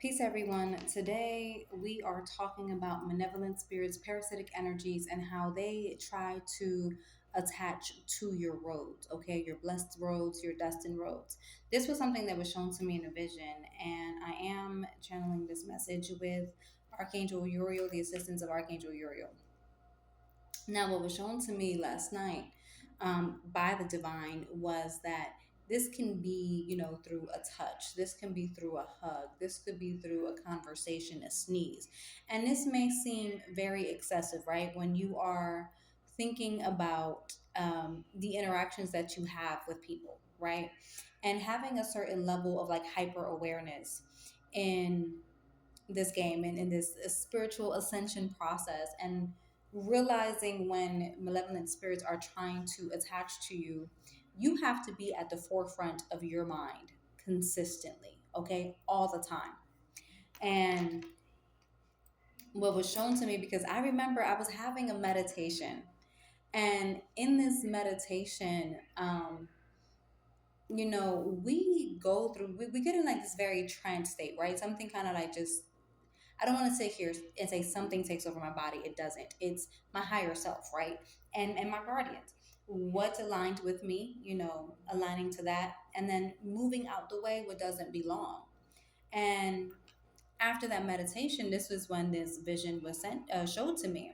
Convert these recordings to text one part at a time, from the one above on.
Peace, everyone. Today we are talking about malevolent spirits, parasitic energies, and how they try to attach to your roads, okay? Your blessed roads, your destined roads. This was something that was shown to me in a vision, and I am channeling this message with Archangel Uriel, the assistance of Archangel Uriel. Now, what was shown to me last night by the divine was that this can be, through a touch. This can be through a hug. This could be through a conversation, a sneeze. And this may seem very excessive, right? When you are thinking about the interactions that you have with people, right? And having a certain level of like hyper awareness in this game and in this spiritual ascension process and realizing when malevolent spirits are trying to attach to you, you have to be at the forefront of your mind consistently, okay, all the time. And what was shown to me, because I remember I was having a meditation, and in this meditation, we go through, we get in like this very trance state, right? Something kind of like just I don't want to sit here and say something takes over my body. It doesn't. It's my higher self, right? And my guardians. What's aligned with me, aligning to that, and then moving out the way what doesn't belong. And after that meditation, this was when this vision was showed to me,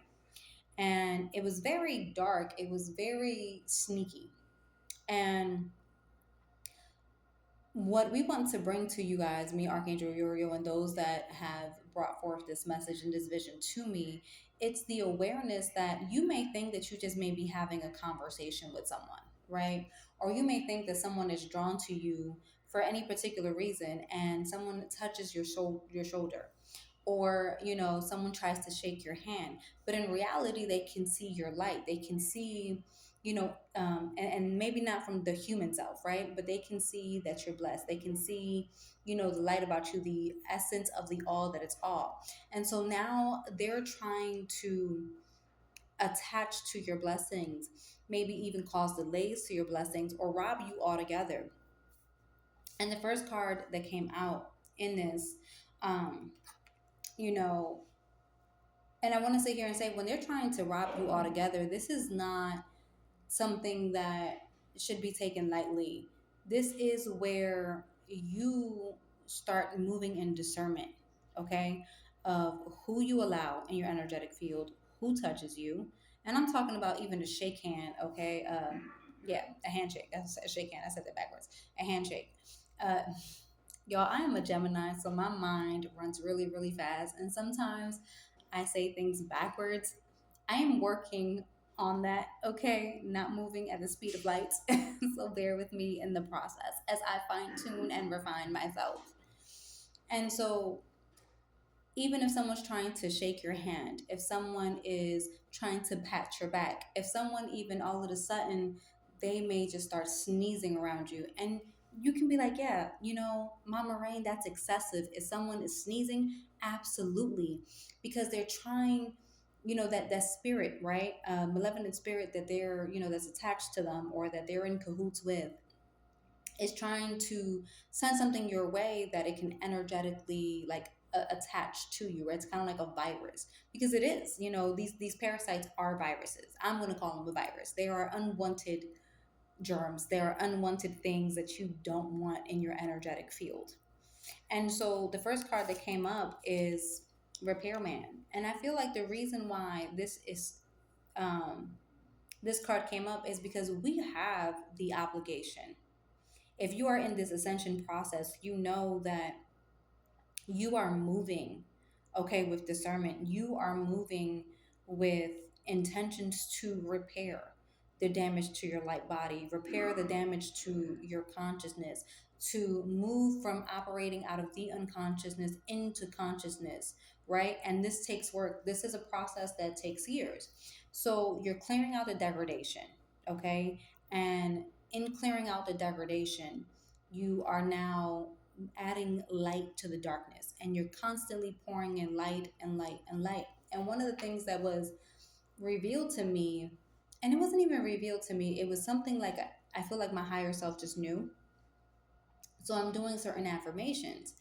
and it was very dark. It was very sneaky, and what we want to bring to you guys, me, Archangel Uriel, and those that have brought forth this message and this vision to me, it's the awareness that you may think that you just may be having a conversation with someone, right? Or you may think that someone is drawn to you for any particular reason, and someone touches your shoulder, or someone tries to shake your hand, but in reality they can see your light. They can see, and maybe not from the human self, right, but they can see that you're blessed. They can see, the light about you, the essence of the all that it's all. And so now they're trying to attach to your blessings, maybe even cause delays to your blessings or rob you altogether. And the first card that came out in this, um you know and I want to sit here and say, when they're trying to rob you altogether, this is not something that should be taken lightly. This is where you start moving in discernment, okay, of who you allow in your energetic field, who touches you. And I'm talking about even a shake hand, okay? Yeah, a handshake. I said a shake hand. I said that backwards. A handshake. Uh, Y'all, I am a Gemini, so my mind runs really, really fast. And sometimes I say things backwards. I am working on that, okay? Not moving at the speed of light. So bear with me in the process as I fine tune and refine myself. And so, even if someone's trying to shake your hand, if someone is trying to pat your back, if someone even all of a sudden, they may just start sneezing around you. And you can be like, yeah, Mama Rain, that's excessive. If someone is sneezing, absolutely. Because they're trying, that spirit, right? Malevolent spirit that they're, that's attached to them or that they're in cahoots with, is trying to send something your way that it can energetically like attach to you, right? It's kind of like a virus, because it is, these parasites are viruses. I'm going to call them a virus. They are unwanted germs. They are unwanted things that you don't want in your energetic field. And so the first card that came up is repairman. And I feel like the reason why um this card came up is because we have the obligation. If you are in this ascension process, you know that you are moving, okay, with discernment. You are moving with intentions to repair the damage to your light body, repair the damage to your consciousness, to move from operating out of the unconsciousness into consciousness, right? And this takes work. This is a process that takes years. So you're clearing out the degradation, okay? And in clearing out the degradation, you are now adding light to the darkness, and you're constantly pouring in light and light and light. And one of the things that was revealed to me, and it wasn't even revealed to me, it was something like I feel like my higher self just knew. So I'm doing certain affirmations,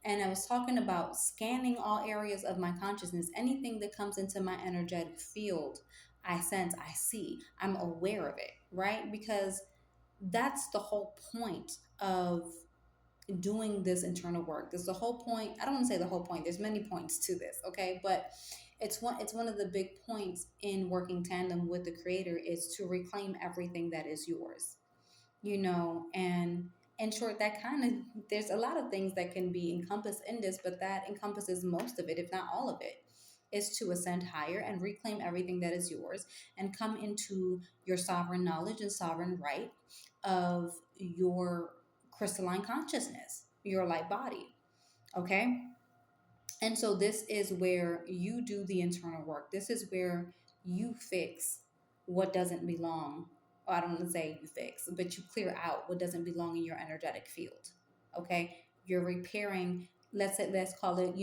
And I was talking about scanning all areas of my consciousness. Anything that comes into my energetic field, I sense, I see, I'm aware of it, right? Because that's the whole point of doing this internal work. There's the whole point. I don't want to say the whole point. There's many points to this, okay? But it's one of the big points in working tandem with the creator is to reclaim everything that is yours, and in short, that kind of, there's a lot of things that can be encompassed in this, but that encompasses most of it, if not all of it, is to ascend higher and reclaim everything that is yours and come into your sovereign knowledge and sovereign right of your crystalline consciousness, your light body. Okay. And so this is where you do the internal work. This is where you fix what doesn't belong. Or I don't want to say you fix, but you clear out what doesn't belong in your energetic field. Okay. You're repairing, let's call it,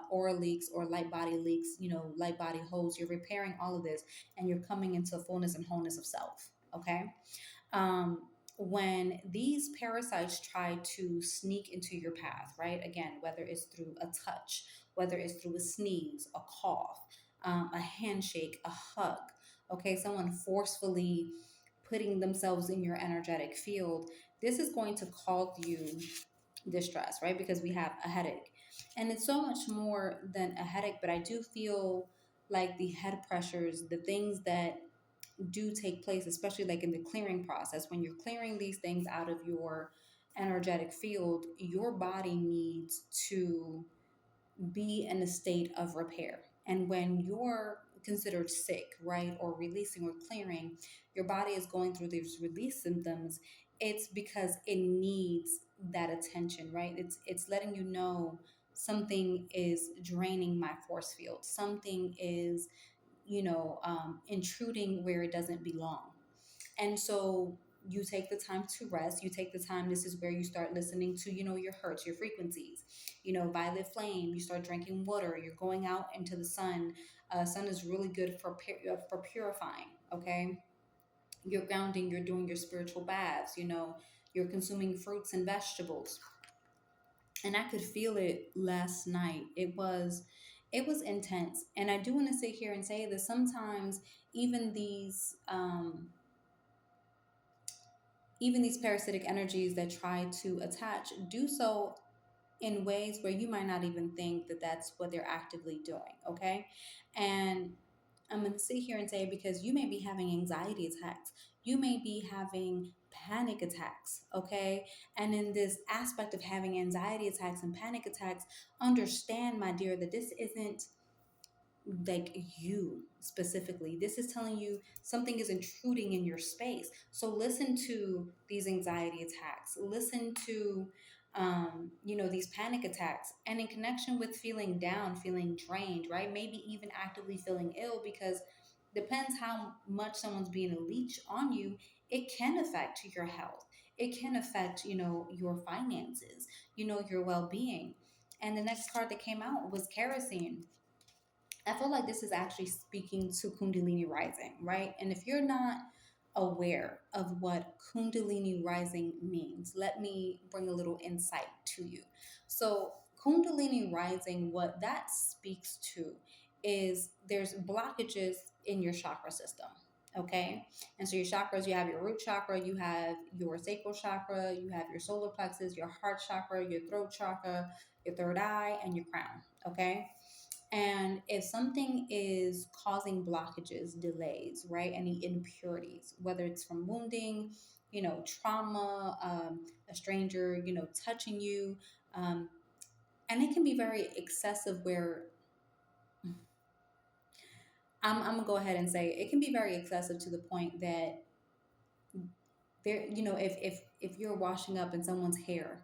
aura leaks or light body leaks, light body holes. You're repairing all of this and you're coming into fullness and wholeness of self. Okay. um, when these parasites try to sneak into your path, right? Again, whether it's through a touch, whether it's through a sneeze, a cough, a handshake, a hug, okay, someone forcefully putting themselves in your energetic field, this is going to cause you distress, right? Because we have a headache. And it's so much more than a headache, but I do feel like the head pressures, the things that do take place, especially like in the clearing process. When you're clearing these things out of your energetic field, your body needs to be in a state of repair. And when you're considered sick, right, or releasing or clearing, your body is going through these release symptoms. It's because it needs that attention, right? It's letting you know something is draining my force field. Something is intruding where it doesn't belong. And so you take the time to rest. You take the time. This is where you start listening to, your hertz, your frequencies, violet flame. You start drinking water. You're going out into the sun. Sun is really good for purifying. Okay. You're grounding. You're doing your spiritual baths. You're consuming fruits and vegetables. And I could feel it last night. It was intense. And I do want to sit here and say that sometimes even these parasitic energies that try to attach do so in ways where you might not even think that that's what they're actively doing. Okay. And I'm going to sit here and say, because you may be having anxiety attacks, you may be having panic attacks. Okay. And in this aspect of having anxiety attacks and panic attacks, understand, my dear, that this isn't like you specifically. This is telling you something is intruding in your space. So listen to these anxiety attacks. Listen to these panic attacks, and in connection with feeling down, feeling drained, right? Maybe even actively feeling ill, because depends how much someone's being a leech on you, it can affect your health. It can affect, your finances, your well-being. And the next card that came out was kerosene. I feel like this is actually speaking to Kundalini rising, right? And if you're not aware of what Kundalini rising means, let me bring a little insight to you. So, Kundalini rising, what that speaks to is there's blockages in your chakra system. Okay. And so your chakras, you have your root chakra, you have your sacral chakra, you have your solar plexus, your heart chakra, your throat chakra, your third eye, and your crown. Okay. And if something is causing blockages, delays, right, any impurities, whether it's from wounding, trauma, a stranger, touching you, and it can be very excessive where I'm gonna go ahead and say it can be very excessive to the point that there, if you're washing up and someone's hair,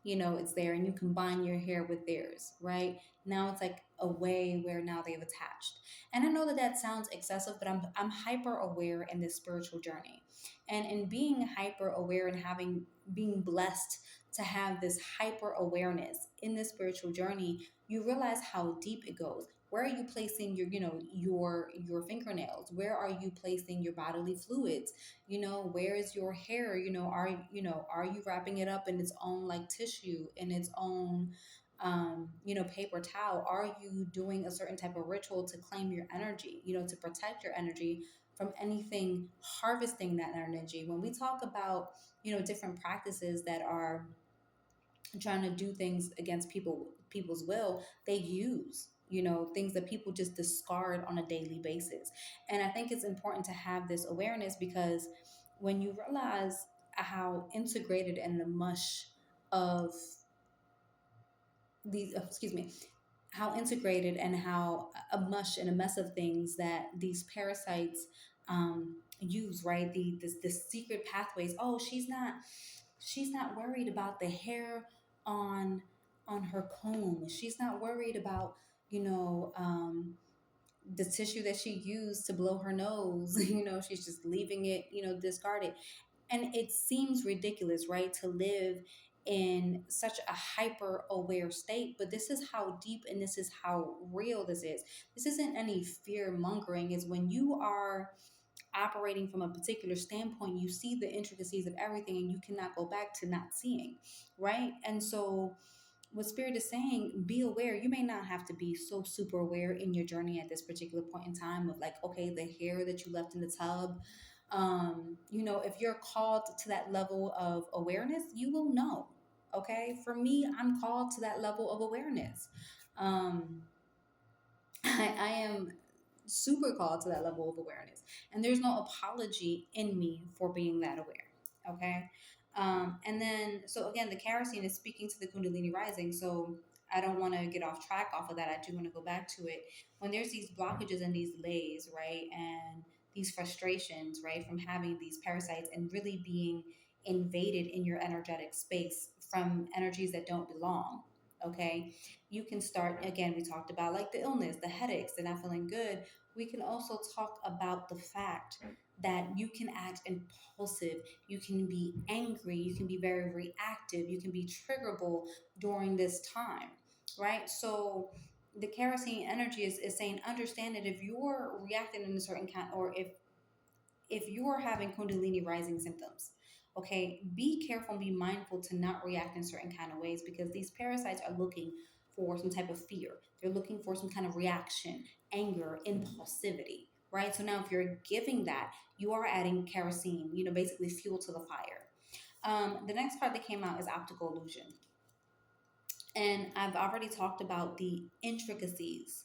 it's there, and you combine your hair with theirs, right? Now it's like a way where now they've attached. And I know that that sounds excessive, but I'm hyper aware in this spiritual journey. And in being hyper aware and being blessed to have this hyper awareness in this spiritual journey, you realize how deep it goes. Where are you placing your fingernails? Where are you placing your bodily fluids? Where is your hair? Are you wrapping it up in its own like tissue, in its own paper towel? Are you doing a certain type of ritual to claim your energy, to protect your energy from anything harvesting that energy? When we talk about, different practices that are trying to do things against people's will, they use, things that people just discard on a daily basis. And I think it's important to have this awareness, because when you realize how integrated in the mush of these excuse me how integrated and how a mush and a mess of things that these parasites use, right? The secret pathways. Oh, she's not worried about the hair on her comb. She's not worried about, you know um, the tissue that she used to blow her nose. She's just leaving it, discarded. And it seems ridiculous, right, to live in such a hyper aware state, but this is how deep and this is how real this is. This isn't any fear mongering. Is when you are operating from a particular standpoint, you see the intricacies of everything and you cannot go back to not seeing, right? And so what spirit is saying, be aware. You may not have to be so super aware in your journey at this particular point in time of, like, okay, the hair that you left in the tub. If you're called to that level of awareness, you will know. Okay, for me, I'm called to that level of awareness. um I am super called to that level of awareness. And there's no apology in me for being that aware. Okay. And then, so again, the kerosene is speaking to the Kundalini rising. So I don't want to get off track off of that. I do want to go back to it. When there's these blockages and these delays, right? And these frustrations, right? From having these parasites and really being invaded in your energetic space from energies that don't belong. Okay, you can start, again, we talked about like the illness, the headaches, the not feeling good. We can also talk about the fact that you can act impulsive, you can be angry, you can be very reactive, you can be triggerable during this time, right? So the kerosene energy is saying, understand that if you're reacting in a certain kind, or if you're having kundalini rising symptoms, okay, be careful and be mindful to not react in certain kind of ways, because these parasites are looking for some type of fear. They're looking for some kind of reaction, anger, impulsivity, right? So now if you're giving that, you are adding kerosene, basically fuel to the fire. The next card that came out is optical illusion. And I've already talked about the intricacies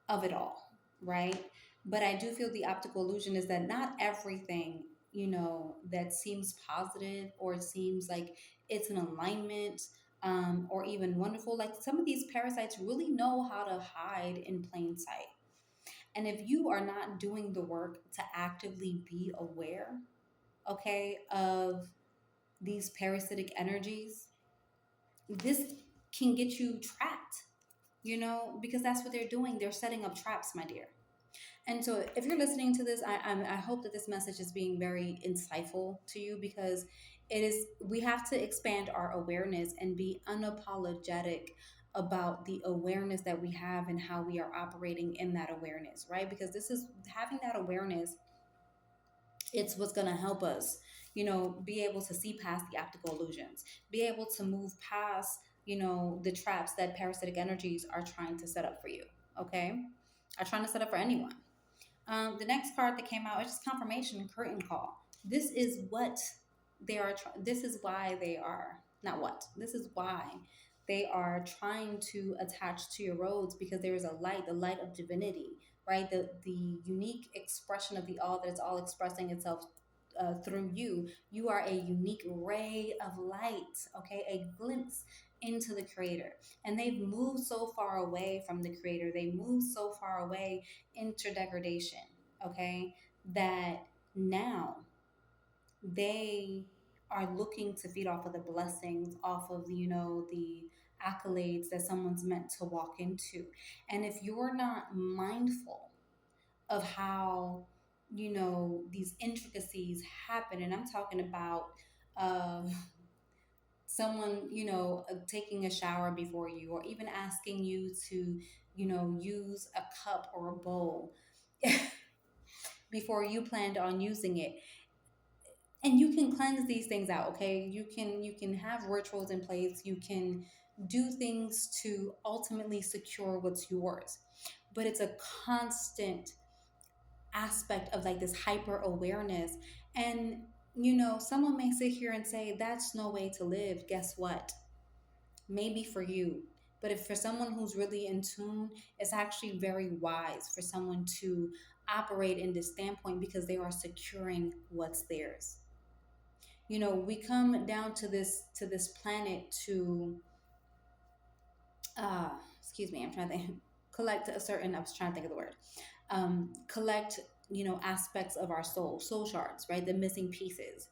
of it all, right? But I do feel the optical illusion is that not everything, that seems positive or it seems like it's an alignment, or even wonderful. Like, some of these parasites really know how to hide in plain sight. And if you are not doing the work to actively be aware, okay, of these parasitic energies, this can get you trapped, because that's what they're doing. They're setting up traps, my dear. And so, if you're listening to this, I hope that this message is being very insightful to you, because it is. We have to expand our awareness and be unapologetic about the awareness that we have and how we are operating in that awareness, right? Because this is having that awareness. It's what's going to help us, be able to see past the optical illusions, be able to move past, the traps that parasitic energies are trying to set up for you. Okay, are trying to set up for anyone. The next card that came out is just confirmation curtain call. This is what they are. This is why they are not what. This is why they are trying to attach to your roads, because there is a light, the light of divinity, right? The unique expression of the all that is all expressing itself through you. You are a unique ray of light. Okay, a glimpse into the creator. And they've moved so far away from the creator. They moved so far away into degradation, okay, that now they are looking to feed off of the blessings, off of, the accolades that someone's meant to walk into. And if you're not mindful of how, these intricacies happen, and I'm talking about um, someone, taking a shower before you, or even asking you to, use a cup or a bowl before you planned on using it. And you can cleanse these things out. Okay, you can have rituals in place. You can do things to ultimately secure what's yours. But it's a constant aspect of like this hyper awareness. And, someone may sit here and say, that's no way to live. Guess what? Maybe for you. But if for someone who's really in tune, it's actually very wise for someone to operate in this standpoint because they are securing what's theirs. We come down to this planet to uh excuse me, I'm trying to think, collect a certain, I was trying to think of the word, collect, aspects of our soul shards, right? The missing pieces.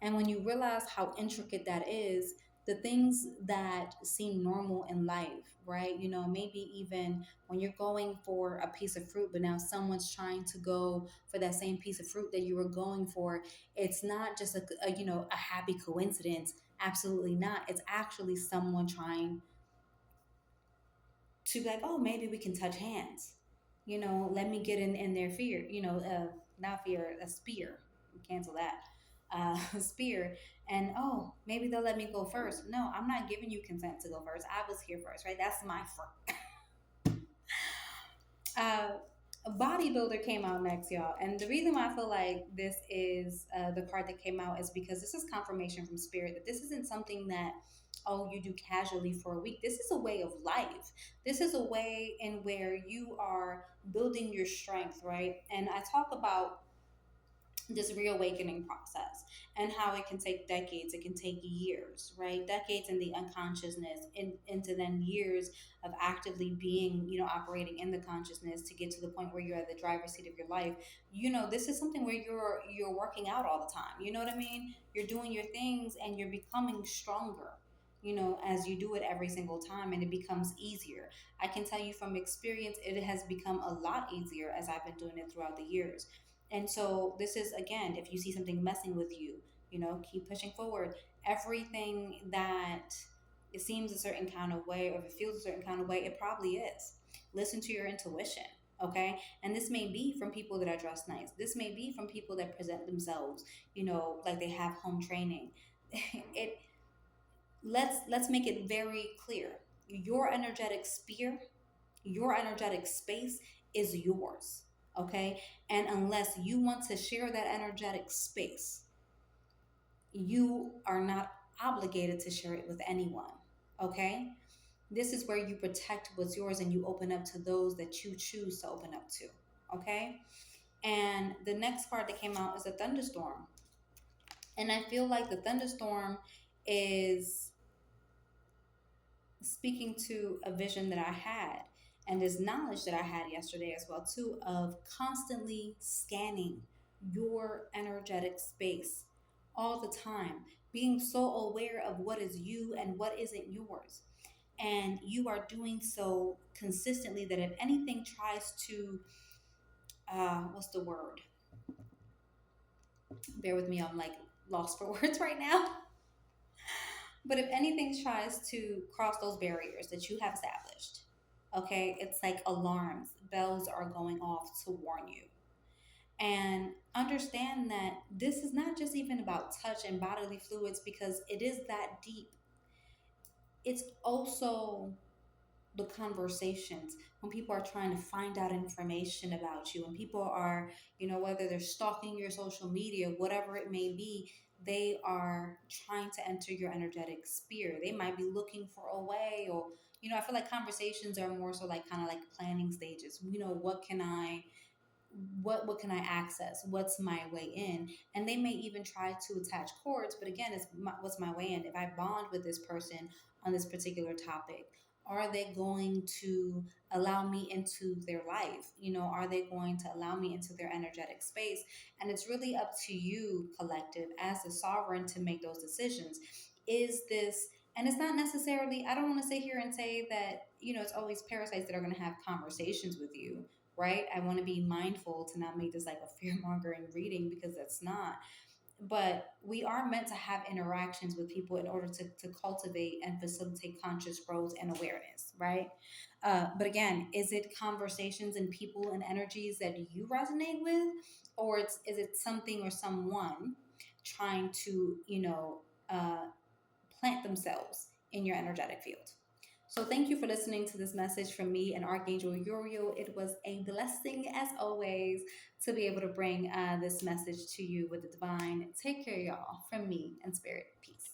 And when you realize how intricate that is, the things that seem normal in life, right? Maybe even when you're going for a piece of fruit, but now someone's trying to go for that same piece of fruit that you were going for, it's not just a happy coincidence. Absolutely not. It's actually someone trying to be like, oh, maybe we can touch hands. Let me get in their fear. Not fear, a spear. Cancel that. Spear. And oh, maybe they'll let me go first. No, I'm not giving you consent to go first. I was here first, right? That's my first. uh, a bodybuilder came out next, y'all. And the reason why I feel like this is the card that came out is because this is confirmation from spirit that this isn't something that, oh, you do casually for a week. This is a way of life. This is a way in where you are building your strength, right? And I talk about this reawakening process and how it can take decades, it can take years, right? Decades in the unconsciousness, into then years of actively being, operating in the consciousness to get to the point where you're at the driver's seat of your life. This is something where you're working out all the time. You know what I mean? You're doing your things and you're becoming stronger, as you do it every single time, and it becomes easier. I can tell you from experience, it has become a lot easier as I've been doing it throughout the years. And so this is, again, if you see something messing with you, keep pushing forward. Everything that it seems a certain kind of way, or if it feels a certain kind of way, it probably is. Listen to your intuition. Okay. And this may be from people that are dressed nice. This may be from people that present themselves, like they have home training. it let's make it very clear. Your energetic sphere, your energetic space is yours. Okay. And unless you want to share that energetic space, you are not obligated to share it with anyone. Okay. This is where you protect what's yours and you open up to those that you choose to open up to. Okay. And the next card that came out is a thunderstorm. And I feel like the thunderstorm is speaking to a vision that I had and this knowledge that I had yesterday as well too, of constantly scanning your energetic space all the time, being so aware of what is you and what isn't yours. And you are doing so consistently that if anything tries to what's the word? Bear with me, I'm like lost for words right now. But if anything tries to cross those barriers that you have established, okay, it's like alarms, bells are going off to warn you. And understand that this is not just even about touch and bodily fluids because it is that deep. It's also the conversations when people are trying to find out information about you, and people are, whether they're stalking your social media, whatever it may be, they are trying to enter your energetic sphere. They might be looking for a way, or I feel like conversations are more so like kind of like planning stages. What can I access? What's my way in? And they may even try to attach cords, but again, what's my way in? If I bond with this person on this particular topic, are they going to allow me into their life? Are they going to allow me into their energetic space? And it's really up to you, collective, as the sovereign, to make those decisions. Is this, and it's not necessarily, I don't want to sit here and say that, it's always parasites that are going to have conversations with you, right? I want to be mindful to not make this like a fear mongering reading, because that's not. But we are meant to have interactions with people in order to cultivate and facilitate conscious growth and awareness, right? But again, is it conversations and people and energies that you resonate with, or is it something or someone trying to, plant themselves in your energetic field? So thank you for listening to this message from me and Archangel Uriel. It was a blessing, as always, to be able to bring this message to you with the divine. Take care, y'all, from me and spirit. Peace.